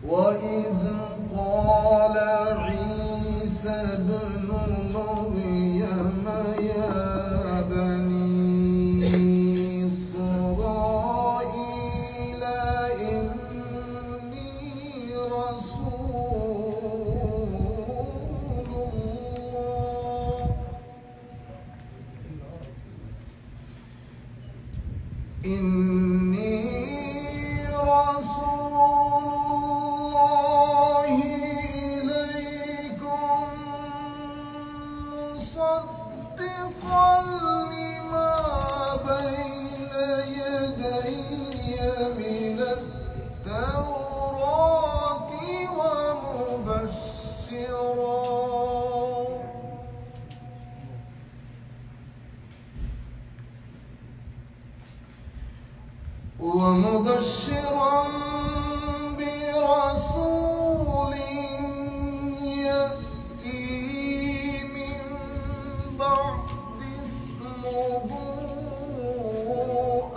وإذ قال عيسى ابن مريم يا بني إسرائيل إني رسول الله إليكم مصدقا لما بين يدي من التوراة ومبشرا برسول يأتي من بعد اسمه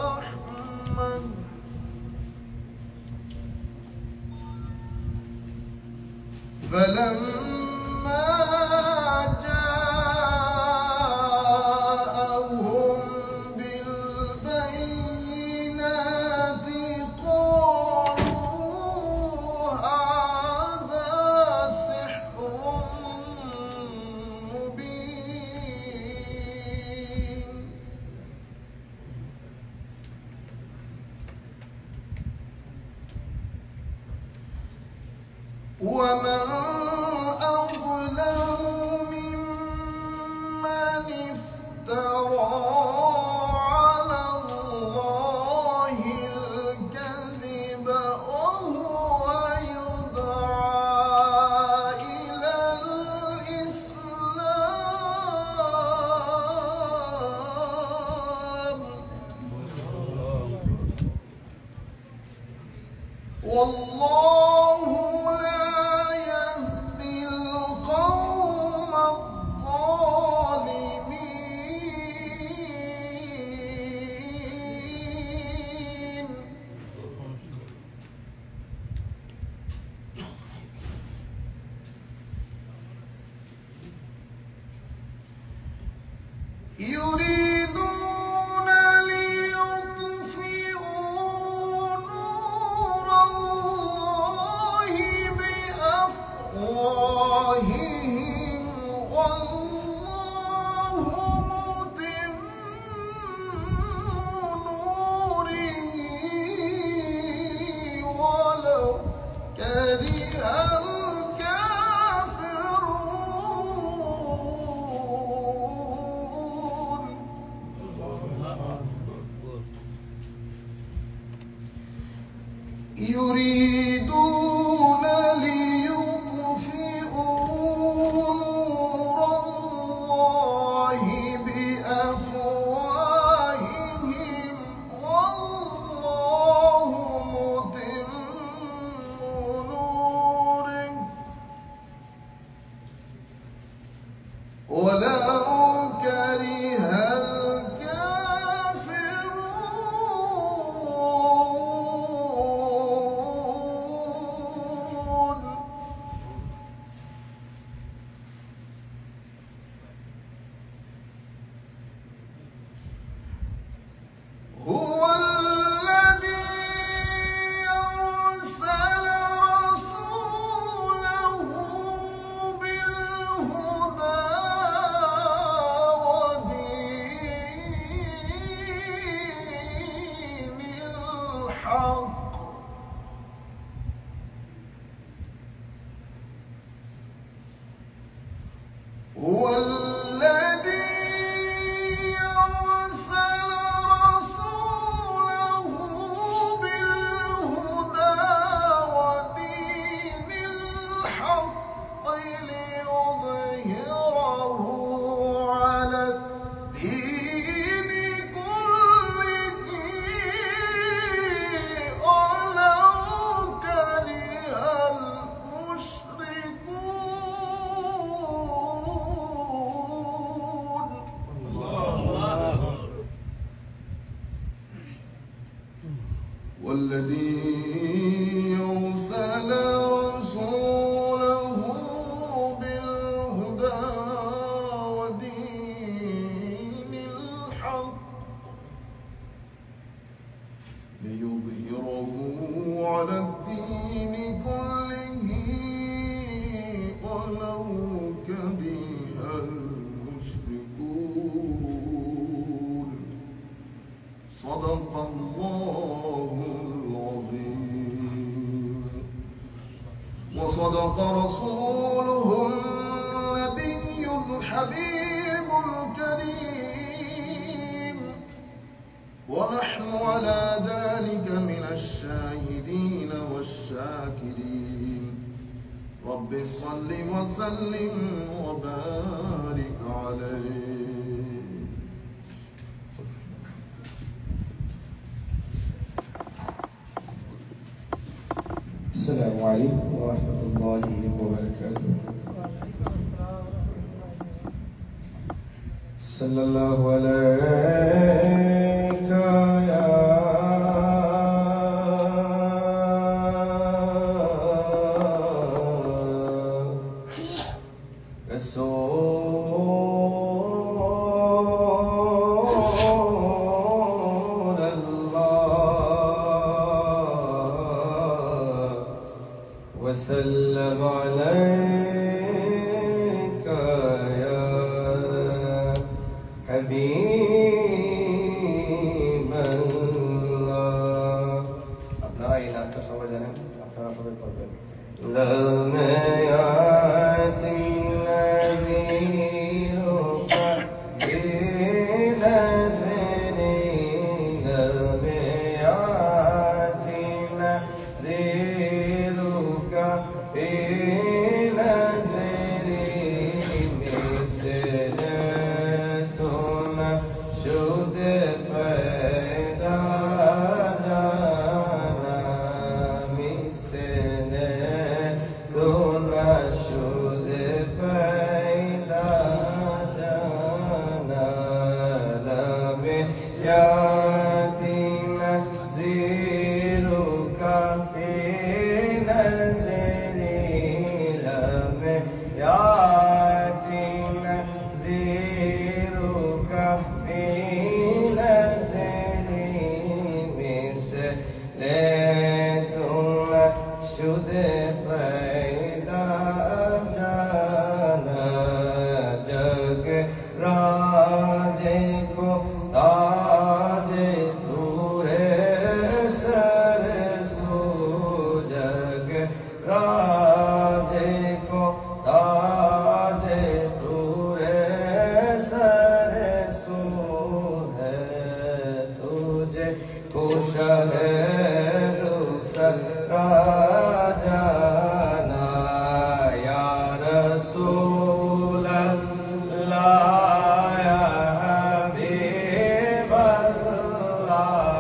أحمد فلما جاءهم بالبينات قالوا هذا سحر مبين ومن أظلم ممن افترى على الله الكذب وهو يدعى إلى الإسلام والله لا يهدي القوم الظالمين يريدون ليطفئوا نور الله بأفواههم والله متم نوره ولو كره الكافرون يريدون ليطفئوا نور الله بأفواههم والله متم نوره والذي أرسل رسوله بالهدى ودين الحق ليظهره على الدين كله ولو كره المشركون صدق الله العظيم وصدق رسوله النبي الحبيب الكريم ونحن على ذلك من الشاهدين والشاكرين رب صل وسلم وبارك عليه. السلام عليكم ورحمة الله وبركاته. صلى الله عليك يا رسول الله وسلم عليك يا حبيب الله. আপনারা এই নামটা সবাই জানেন, আপনারা সবাই করবেন। لم يأتي نذيرك بنذر لم يأتي نذيرك بنذر مثلتنا شد پیدا جانا مثلتنا شد پیدا جانا لم يأتي نذيرك بنذر لم يأتي نذيرك بنذر مثلتنا شد پیدا جانا جگ راج کو تاج تورے سر سو جگ راج کو تاج تورے سر سو ہے تجھے خوش ہے دوسرا جانا یا رسول اللہ یا حبیب اللہ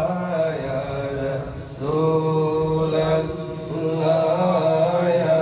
یا رسول اللہ یا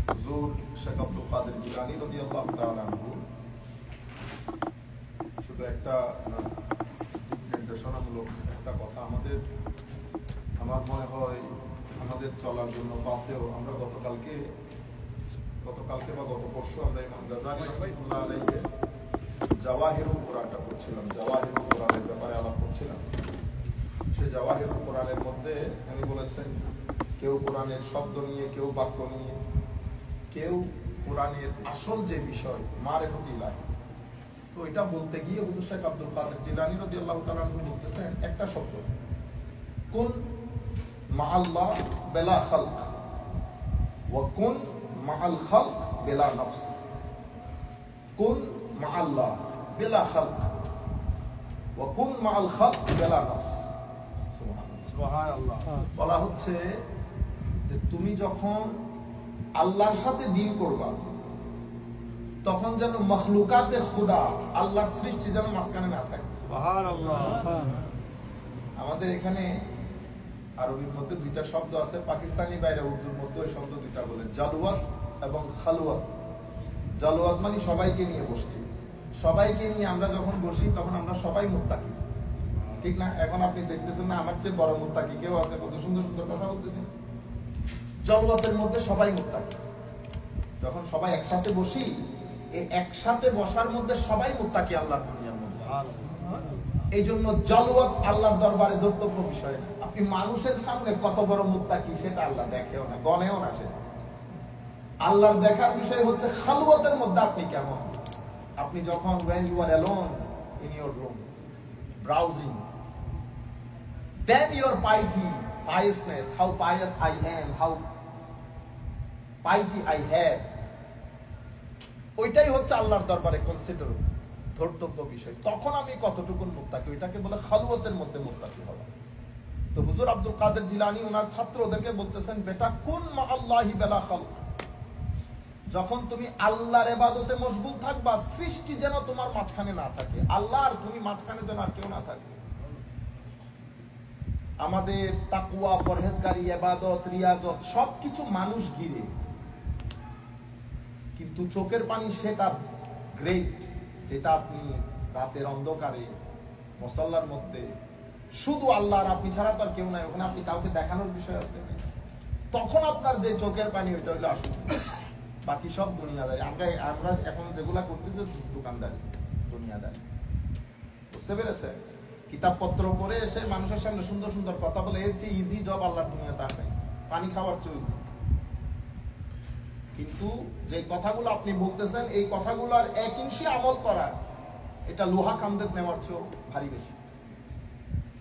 হুজুর শেখ আব্দুল কাদের জিলানী রাদিয়াল্লাহু তাআলা আনহু শুধু একটা নির্দেশনামূলক একটা কথা আমার মনে হয় আমাদের চলার জন্য বাদেও আমরা গতকালকে বা গত পরশু আমরা ইমাম গাজ্জালী রাহিমাহুল্লাহ আলাইহি জাওয়াহিরুল কোরআনটা পড়ছিলাম, জাওয়াহিরুল কোরআনের ব্যাপারে আলাপ করছিলাম। সে জাওয়াহিরুল কোরআনের মধ্যে উনি বলেছেন কেউ কোরআনের শব্দ নিয়ে, কেউ বাক্য নিয়ে, কেউ কোরআনের আসল যে বিষয় মারিফাতুল্লাহ, তো এটা বলতে গিয়ে হুজুর শেখ আব্দুল কাদের জিলানী রাদিয়াল্লাহু তাআলা আনহু বলতেছেন একটা শব্দ, কুন মাআল্লাহ বিলা খালক ওয়া কুন মাআল খালক বিলা নফস। কুন মাআল্লাহ বিলা খালক ওয়া কুন মাআল খালক বিলা নফস। সুবহানাল্লাহ। বলা হচ্ছে যে তুমি যখন আল্লাহর সাথে ডিল করবা তখন যেন মখলুকাতের খুদা, আল্লাহর সৃষ্টি যেন মাঝখানে না থাকে। সুবহানাল্লাহ। আমাদের এখানে আরবির মধ্যে দুইটা শব্দ আছে, পাকিস্তানি বাইরে উর্দুর মধ্যে ওই শব্দ দুইটা বলে, জালওয়াত এবং খালওয়াত। জালওয়াত মানে সবাইকে নিয়ে বসছি, সবাইকে নিয়ে আমরা যখন বসি তখন আমরা সবাই মুত্তাকি, ঠিক না? এখন আপনি দেখতেছেন না আমার চেয়ে বড় মুত্তাকি কেউ আছে, কত সুন্দর সুন্দর কথা বলতেছেন। জালওয়াতের মধ্যে সবাই মুত্তাকি। যখন সবাই একসাথে বসি, এই একসাথে বসার মধ্যে সবাই মুত্তাকি আল্লাহর দুনিয়ার মধ্যে। এই জন্য জালওয়াত আল্লাহর দরবারে দর্তব্য বিষয় না। আপনি মানুষের সামনে কত বড় মুত্তাকি সেটা আল্লাহ দেখেও না, গনেও না। সেটা আল্লাহর দেখার বিষয় হচ্ছে খালওয়াতের মধ্যে আপনি কেমন। আপনি যখন when you are alone in your room browsing, then your piousness, how pious I am, how piety I have, ওইটাই হচ্ছে আল্লাহর দরবারে কনসিডার ধর্তব্য বিষয়। তখন আমি কতটুকু মুত্তাকি, ওইটাকে বলে খালওয়াতের মধ্যে মুত্তাকি হওয়া। তো হুজুর আব্দুল কাদের জিলানী ওনার ছাত্র ওদেরকে বলতেছেন, বেটা কুন মা আল্লাহি বিলা খালক, যখন তুমি আল্লাহর ইবাদতে মশগুল থাকবা, সৃষ্টি যেন তোমার মাঝখানে না থাকে, আল্লাহ আর তুমি মাঝখানে যেন আর কেউ না থাকে। আমাদের তাকওয়া, পরহেজগারি, ইবাদত, রিয়াজত সবকিছু মানুষ ঘিরে, কিন্তু চোখের পানি সেটা গ্রেট, যেটা আপনি রাতের অন্ধকারে মুসাল্লার মধ্যে শুধু আল্লাহ আর আপনি ছাড়া তো আর কেউ নাই, ওখানে আপনি কাউকে দেখানোর বিষয় আছে, তখন আপনার যে চোখের পানি ওইটা হইলো আসল। বাকি সব দুনিয়াদারি। আমরা এখন যেগুলা করতেছি দোকানদারি, দুনিয়াদারি। বুঝতে পেরেছে? কিতাবপত্র পড়ে এসে মানুষের সামনে সুন্দর সুন্দর কথা বলে, এর চেয়ে ইজি জব আল্লাহর দুনিয়াতে আর নাই। পানি খাওয়ার চেয়ে ইজি। কিন্তু যে কথাগুলো আপনি বলতেছেন, এই কথাগুলোর 1 ইঞ্চি আমল করা, এটা লোহা কামদের নেওয়ার চেয়েও ভারী বেশি।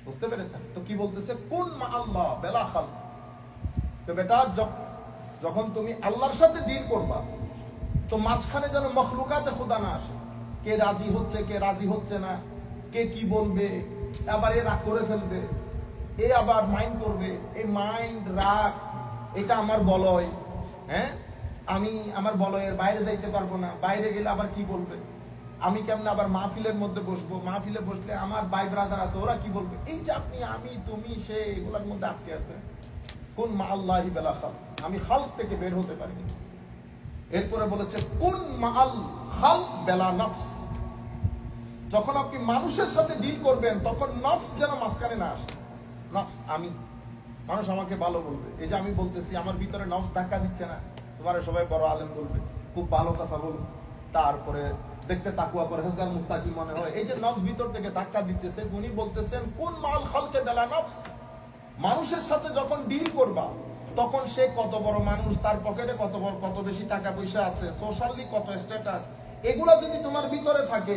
বুঝতে পেরেছেন? তো কি বলতেছে, কুন মা আল্লাহ বিলা খালক। তো বেটা যখন তুমি আল্লাহর সাথে ডিল করবা, তো মাঝখানে যেন মখলুকাতে খুদা না আসে। কে রাজি হচ্ছে, কে রাজি হচ্ছে না, কে কি বলবে, আবার এ রাগ করে ফেলবে, এ আবার মাইন্ড করবে। এই মাইন্ড, রাগ, এটা আমার বলয়, হ্যাঁ, আমি আমার বলয়ের বাইরে যাইতে পারবো না, বাইরে গেলে আবার কি বলবে, আমি কেমন আবার মাহফিলের মধ্যে বসবো, মাহফিলে বসলে আমার ভাই ব্রাদার আছে, ওরা কি বলবে, এই যে আপনি আমি তুমি সে এগুলোর মধ্যে আটকে আছে। কুন মা আল্লাহি বিলা খালক, আমি খালক থেকে বের হতে পারিনি। এরপরে বলেছে কুন মা আল খালক বিলা নফস, যখন আপনি মানুষের সাথে ডিল করবেন তখন নফস যেন মাঝখানে না আসে। নফস, আমি, মানুষ আমাকে ভালো বলবে, এই যে আমি বলতেছি আমার ভিতরে নফস ধাক্কা দিচ্ছে না, তোমার সবাই বড় আলেম বলবে, খুব ভালো কথা বলবে, তারপরে দেখতে তাকওয়া পরহেজগার মুত্তাকি মনে হয়। এই যে নফস ভিতর থেকে ধাক্কা দিতেছে, উনি বলতেছেন কুন মাল খালকে বিলা নফস, মানুষের সাথে যখন ডিল করবা তখন সে কত বড় মানুষ, তার পকেটে কত বেশি টাকা পয়সা আছে, সোশ্যালি কত স্ট্যাটাস, এগুলা যদি তোমার ভিতরে থাকে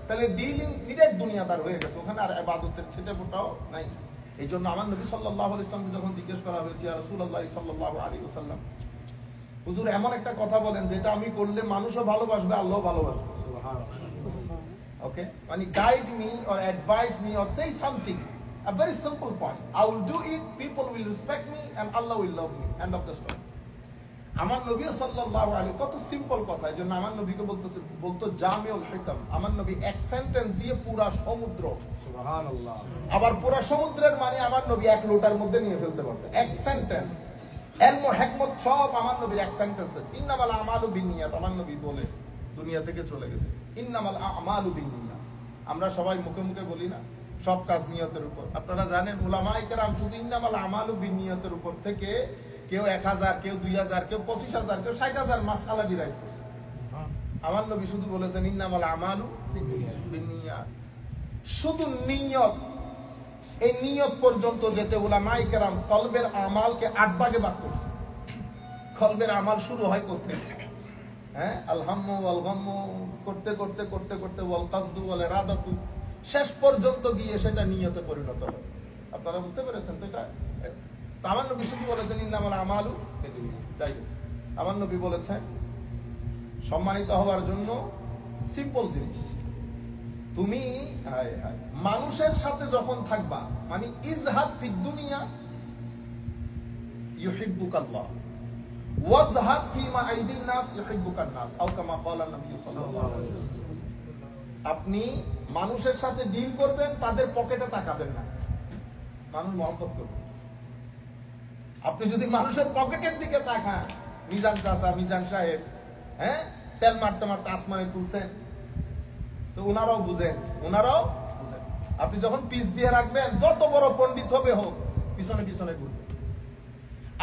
তাহলে ডিলিং ডিরেক্ট দুনিয়াদার হয়ে গেছে, ওখানে আর ইবাদতের ছেটে ফোটাও নাই। এই জন্য আমার নবী সাল্লাল্লাহু আলাইহি ওয়াসাল্লামকে যখন জিজ্ঞেস করা হয়েছে, ইয়া রাসূলুল্লাহ সাল্লাল্লাহু আলাইহি ওয়াসাল্লাম, হুজুর এমন একটা কথা বলেন যেটা আমি করলে মানুষও ভালোবাসবে, আল্লাহও ভালোবাসবে। সুবহানাল্লাহ। ওকে, মানে guide me or advise me or say something, a very simple point, I will do it, people will respect me and Allah will love me, end of the story. আমার নবী সাল্লাল্লাহু আলাইহি, কত সিম্পল কথা। এই জন্য আমার নবীকে বলতো জামিউল হিকম। আমার নবী এক সেন্টেন্স দিয়ে পুরা সমুদ্র, সুবহানাল্লাহ, আবার পুরা সমুদ্রের মানে আমার নবী এক লোটার মধ্যে নিয়ে ফেলতে পারতেন, এক সেন্টেন্স। ইলম ও হিকমত সব আমার নবীর এক সেন্টেন্সে। ইন্নামাল আমালু বিন্নিয়াত, আমার নবী বলে দুনিয়া থেকে চলে গেছে। ইন্নামাল আমালু বিন্নিয়াত, আমরা সবাই মুখে মুখে বলি না, সব কাজ নিয়তের উপর। আপনারা জানেন উলামায়ে কেরাম শুধু ইন্নামাল আমালু বিন্নিয়াতের উপর থেকে কেউ 1000, কেউ 2000, কেউ 25000, কেউ 60000 মাসআলা ডিরাইভ করছে। আমার নবী শুধু বলেছেন ইন্নামাল আমালু বিন্নিয়াত। শুধু নিয়ত, এই নিয়ত পর্যন্ত যেতে উলামায়ে কেরাম কলবের আমালকে 8 ভাগে ভাগ করছে। কলবের আমাল শুরু হয় কোত্থেকে? হ্যাঁ, আল হাম্মু ওয়াল গাম্মু করতে করতে করতে করতে ওয়াল কাসদু ওয়াল ইরাদাতু, শেষ পর্যন্ত গিয়ে সেটা নিয়তে পরিণত হয়। আপনারা বুঝতে পেরেছেন তো? এটা আমার নবী শুধু বলেছেন ইন্নামাল আমালু বিন্নিয়াত। তাই আমার নবী বলেছেন সম্মানিত হওয়ার জন্য সিম্পল জিনিস, তুমি মানুষের সাথে যখন থাকবা, মানে ইজহাদ ফিদ দুনিয়া ইউহিব্বুকাল্লাহ ওয়াজহাদ ফিমা আইদিন নাস ইউহিব্বুকান নাস, আও কামা ক্বালা নবী সাল্লাল্লাহু আলাইহি ওয়াসাল্লাম। আপনি মানুষের সাথে ডিল করবেন, তাদের পকেটে তাকাবেন না, মানুষ মহব্বত করবে। আপনি যদি মানুষের পকেটের দিকে তাকান, মিজান চাচা, মিজান সাহেব, হ্যাঁ, তেল মারতে মারতে আসমানে তুলছেন, তো ওনারাও বুঝেন, ওনারাও বুঝেন। আপনি যখন পিস দিয়ে রাখবেন, যত বড় পণ্ডিত হবে হোক, পিছনে পিছনে ঘুরবে।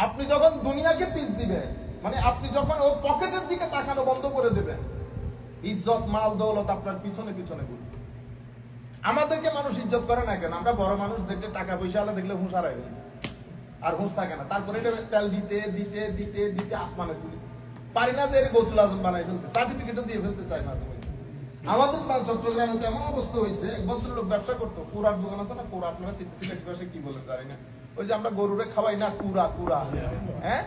আপনি যখন দুনিয়াকে পিস দিবেন, মানে আপনি যখন ওর পকেটের দিকে তাকানো বন্ধ করে দেবেন, ইজ্জত মাল দৌলত আপনার পিছনে পিছনে ঘুরবে। আমাদেরকে মানুষ ইজ্জত করে না কেন? আমরা বড় মানুষ দেখলে, টাকা পয়সা আলা দেখলে হুঁশ হারাই ফেলি, আর হুঁশ থাকে না। তারপরে এটা তেল দিতে দিতে দিতে দিতে আসমানে তুলি, পারি না যে এর গোসল আজম বানাই ফেলতে, সার্টিফিকেটও দিয়ে ফেলতে চাই মাঝে মাঝে। আমাদের চট্টগ্রামে তো এমন অবস্থা হয়েছে, এক ভদ্রলোক ব্যবসা করতো, কুড়ার দোকান আছে না, কুড়া, আপনারা সিলেট ভাষায় কি বলে জানি না, ওই যে আমরা গরুরে খাওয়াই না, কুড়া কুড়া, হ্যাঁ,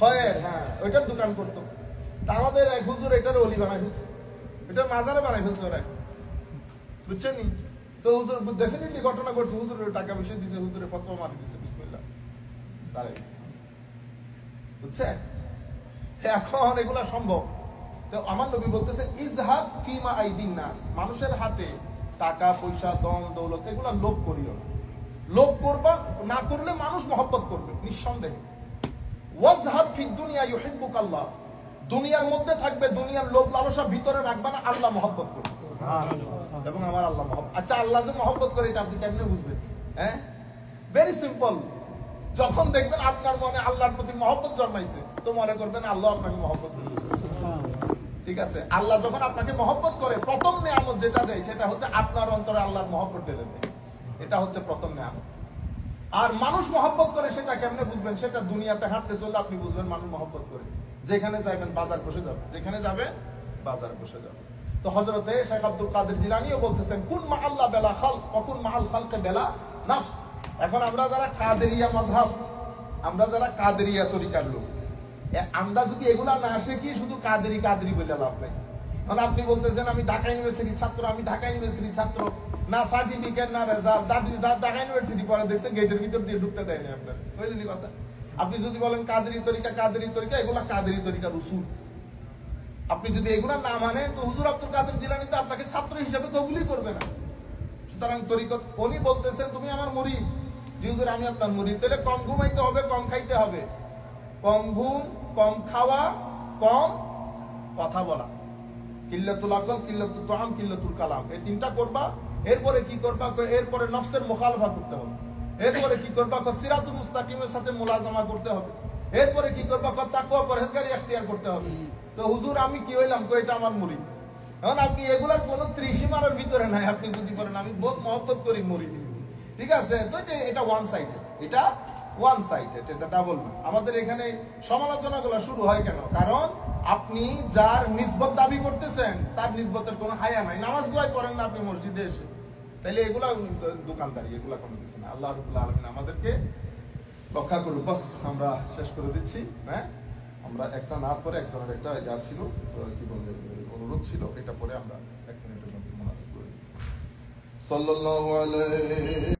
খয়ের, হ্যাঁ, ওইটার দোকান করতো। তা আমাদের এক হুজুর এটার অলি বানাই ফেলছে, এটার মাজারে বানাই ফেলছে ওরা, বুঝছেন? তো হুজুর ডেফিনেটলি ঘটনা করছে, হুজুরের টাকা পয়সা দিচ্ছে, হুজুরে ফতোয়া মারি দিচ্ছে, বিসমিল্লাহ, তারাই, বুঝছেন? এখন এগুলা সম্ভব। তো আমার নবী বলতেছেন ইজহাদ ফিমা আইদিন নাস, মানুষের হাতে টাকা পয়সা দম দৌলত এগুলা লোভ করিও না। লোভ করবা না, করলে মানুষ মহব্বত করবে নিঃসন্দেহে। ওয়াজহাদ ফিদ দুনিয়া ইউহিব্বুকাল্লাহ, দুনিয়ার মধ্যে থাকবে, দুনিয়ার লোভ লালসা ভিতরে রাখবা না, আল্লাহ মহব্বত করবে, এবং আমার আল্লাহ মহব্বত। আচ্ছা, আল্লাহ যে মহব্বত করে এটা আপনি কেমনে বুঝবেন? হ্যাঁ, ভেরি সিম্পল। যখন দেখবেন আপনার মনে আল্লাহর প্রতি মহব্বত জন্মাইছে, তো মনে করবেন আল্লাহ আপনাকে মহব্বত করে। ঠিক আছে? আল্লাহ যখন আপনাকে মহব্বত করে, প্রথম নিয়ামত যেটা দেয় সেটা হচ্ছে আপনার অন্তরে আল্লাহর মহব্বত ঢেলে দেয়, এটা হচ্ছে প্রথম নিয়ামত। আর মানুষ মহব্বত করে সেটা কেমনে বুঝবেন? সেটা দুনিয়াতে হাঁটতে চললে আপনি বুঝবেন মানুষ মহব্বত করে। যেখানে যাবেন বাজার বসে যাবে, যেখানে যাবে বাজার বসে যাবে। তো হযরতে শেখ আব্দুল কাদের জিলানীও বলতেছেন কুন মা আল্লাহ বেলা খালক ওয়া কুন মা আল খালকে বেলা নফস। এখন আমরা যারা কাদেরিয়া মাযহাব, আমরা যারা কাদেরিয়া তরিকার লোক, আমরা যদি এগুলা না শিখি, শুধু কাদেরি কাদেরি বলে লাভ নাই। মানে আপনি বলতেছেন আমি ঢাকা ইউনিভার্সিটির ছাত্র, আমি ঢাকা ইউনিভার্সিটির ছাত্র, না সার্টিফিকেট না রেজাল্ট, ঢাকা ইউনিভার্সিটি পরে দেখছেন গেটের ভিতর দিয়ে ঢুকতে দেয় না আপনার, বুঝলেন কথা? আপনি যদি বলেন কাদেরি তরিকা, কাদেরি তরিকা, এগুলা কাদেরি তরিকার উসুল। আপনি যদি এগুলা না মানেন, তো হুজুর আব্দুল কাদের জিলানী তো আপনাকে ছাত্র হিসেবে কবুলই করবে না। সুতরাং তরিকত, উনি বলতেছেন তুমি আমার মুরিদ, জি হুজুর আমি আপনার মুরিদ, তাহলে কম ঘুমাইতে হবে, কম খাইতে হবে, কম ঘুম, কম খাওয়া, কম কথা বলা, কিল্লাতুল আকল, কিল্লাতুল তাআম, কিল্লাতুল কালাম, এই তিনটা করবা। এরপরে কি করবা? এরপরে নফসের মুখালফা করতে হবে। এরপরে কি করবা? সিরাতুল মুস্তাকিমের সাথে মুলাজামা করতে হবে। এরপরে কি করবা? তাকওয়া পরহেজগারি ইখতিয়ার করতে হবে। তো হুজুর আমি কি হইলাম? এটা আমার মুরিদ। এখন আপনি এগুলার কোনো ত্রিসীমার ভিতরে নাই। আপনি যদি বলেন আমি বহুত মহব্বত করি মুরিদ, ঠিক আছে, তো এটা ওয়ান সাইডেড, এটা ওয়ান সাইডেড, এটা ডাবল না। আমাদের এখানে সমালোচনাগুলো শুরু হয় কেন? কারণ আপনি যার নিসবত দাবি করতেছেন তার নিসবতের কোনো হায়া নাই। নামাজ দোয়া করেন না আপনি মসজিদে এসে, তাইলে এগুলা দোকানদারি, এগুলা কোনো কিছু না। আল্লাহ রাব্বুল আলামিন আমাদেরকে রক্ষা করুন। বাস আমরা শেষ করে দিচ্ছি। হ্যাঁ, আমরা একটা না করে একজনের একটা যা ছিল, তো কি বলবো, অনুরোধ ছিল, এটা পরে আমরা 1 মিনিটের মধ্যে মোনাজাত করি। সাল্লাল্লাহু আলাইহি